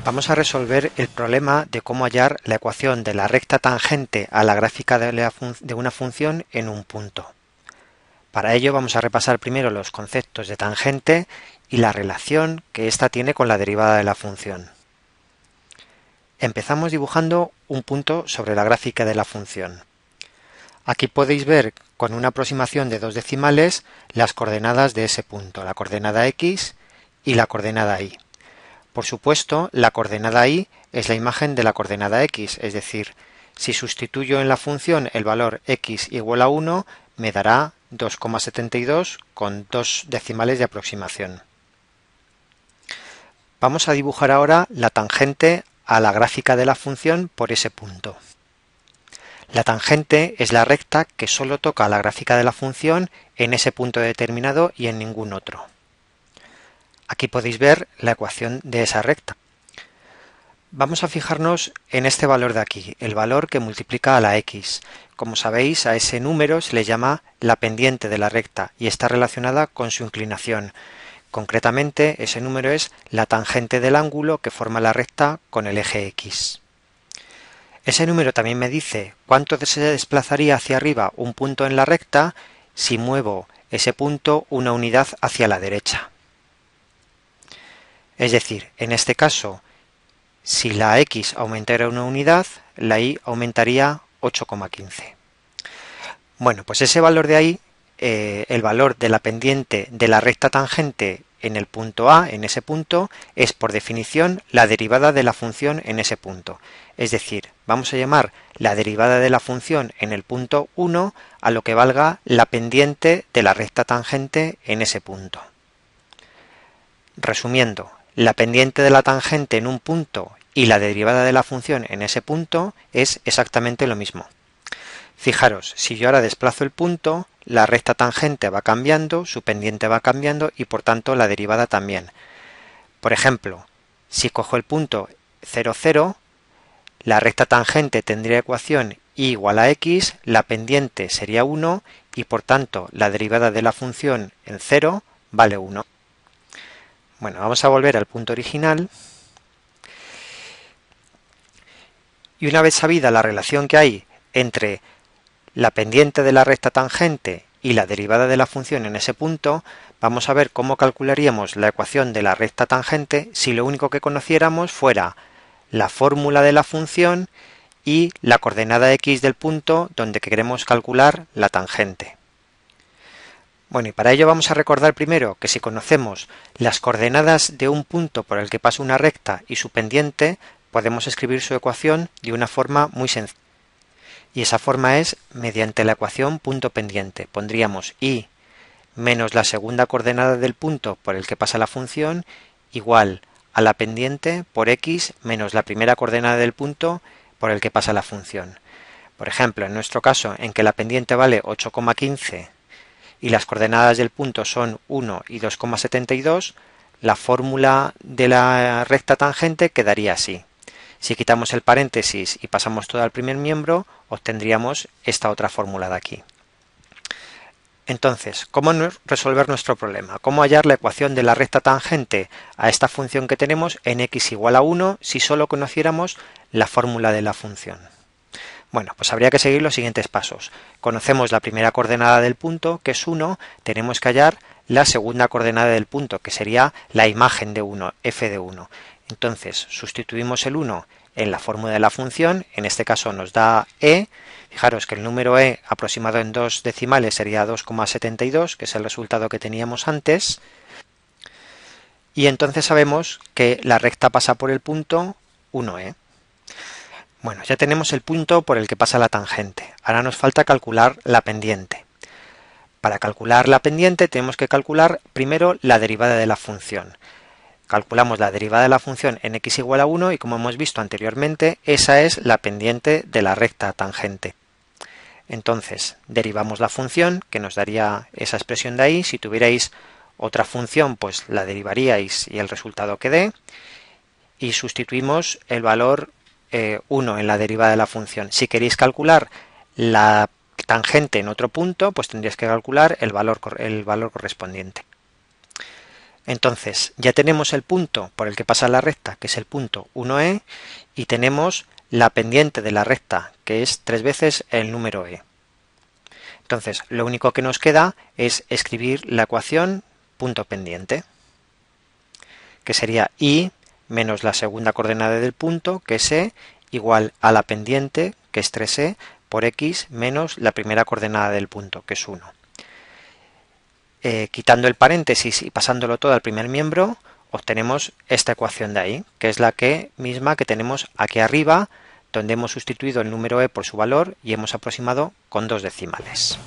Vamos a resolver el problema de cómo hallar la ecuación de la recta tangente a la gráfica de una función en un punto. Para ello vamos a repasar primero los conceptos de tangente y la relación que ésta tiene con la derivada de la función. Empezamos dibujando un punto sobre la gráfica de la función. Aquí podéis ver con una aproximación de 2 decimales las coordenadas de ese punto, la coordenada x y la coordenada y. Por supuesto, la coordenada y es la imagen de la coordenada x, es decir, si sustituyo en la función el valor x igual a 1, me dará 2,72 con 2 decimales de aproximación. Vamos a dibujar ahora la tangente a la gráfica de la función por ese punto. La tangente es la recta que solo toca la gráfica de la función en ese punto determinado y en ningún otro. Aquí podéis ver la ecuación de esa recta. Vamos a fijarnos en este valor de aquí, el valor que multiplica a la x. Como sabéis, a ese número se le llama la pendiente de la recta y está relacionada con su inclinación. Concretamente, ese número es la tangente del ángulo que forma la recta con el eje x. Ese número también me dice cuánto se desplazaría hacia arriba un punto en la recta si muevo ese punto una unidad hacia la derecha. Es decir, en este caso, si la x aumentara una unidad, la y aumentaría 8,15. Bueno, pues ese valor de ahí, el valor de la pendiente de la recta tangente en el punto A, en ese punto, es por definición la derivada de la función en ese punto. Es decir, vamos a llamar la derivada de la función en el punto 1 a lo que valga la pendiente de la recta tangente en ese punto. Resumiendo, la pendiente de la tangente en un punto y la derivada de la función en ese punto es exactamente lo mismo. Fijaros, si yo ahora desplazo el punto, la recta tangente va cambiando, su pendiente va cambiando y por tanto la derivada también. Por ejemplo, si cojo el punto 0, 0, la recta tangente tendría ecuación y igual a x, la pendiente sería 1 y por tanto la derivada de la función en 0 vale 1. Bueno, vamos a volver al punto original. Y una vez sabida la relación que hay entre la pendiente de la recta tangente y la derivada de la función en ese punto, vamos a ver cómo calcularíamos la ecuación de la recta tangente si lo único que conociéramos fuera la fórmula de la función y la coordenada x del punto donde queremos calcular la tangente. Bueno, y para ello vamos a recordar primero que si conocemos las coordenadas de un punto por el que pasa una recta y su pendiente, podemos escribir su ecuación de una forma muy sencilla. Y esa forma es mediante la ecuación punto pendiente. Pondríamos y menos la segunda coordenada del punto por el que pasa la función igual a la pendiente por x menos la primera coordenada del punto por el que pasa la función. Por ejemplo, en nuestro caso, en que la pendiente vale 8,15 y las coordenadas del punto son 1 y 2,72, la fórmula de la recta tangente quedaría así. Si quitamos el paréntesis y pasamos todo al primer miembro, obtendríamos esta otra fórmula de aquí. Entonces, ¿cómo resolver nuestro problema? ¿Cómo hallar la ecuación de la recta tangente a esta función que tenemos en x igual a 1 si solo conociéramos la fórmula de la función? Bueno, pues habría que seguir los siguientes pasos. Conocemos la primera coordenada del punto, que es 1, tenemos que hallar la segunda coordenada del punto, que sería la imagen de 1, f de 1. Entonces, sustituimos el 1 en la fórmula de la función, en este caso nos da e. Fijaros que el número e aproximado en 2 decimales sería 2,72, que es el resultado que teníamos antes. Y entonces sabemos que la recta pasa por el punto 1e. Bueno, ya tenemos el punto por el que pasa la tangente. Ahora nos falta calcular la pendiente. Para calcular la pendiente tenemos que calcular primero la derivada de la función. Calculamos la derivada de la función en x igual a 1 y como hemos visto anteriormente, esa es la pendiente de la recta tangente. Entonces, derivamos la función, que nos daría esa expresión de ahí. Si tuvierais otra función, pues la derivaríais y el resultado que dé. Y sustituimos el valor 1 en la derivada de la función. Si queréis calcular la tangente en otro punto, pues tendríais que calcular el valor correspondiente. Entonces, ya tenemos el punto por el que pasa la recta, que es el punto 1e, y tenemos la pendiente de la recta, que es 3 veces el número e. Entonces, lo único que nos queda es escribir la ecuación punto pendiente, que sería y menos la segunda coordenada del punto, que es e, igual a la pendiente, que es 3e, por x menos la primera coordenada del punto, que es 1. Quitando el paréntesis y pasándolo todo al primer miembro, obtenemos esta ecuación de ahí, que es la misma que tenemos aquí arriba, donde hemos sustituido el número e por su valor y hemos aproximado con 2 decimales.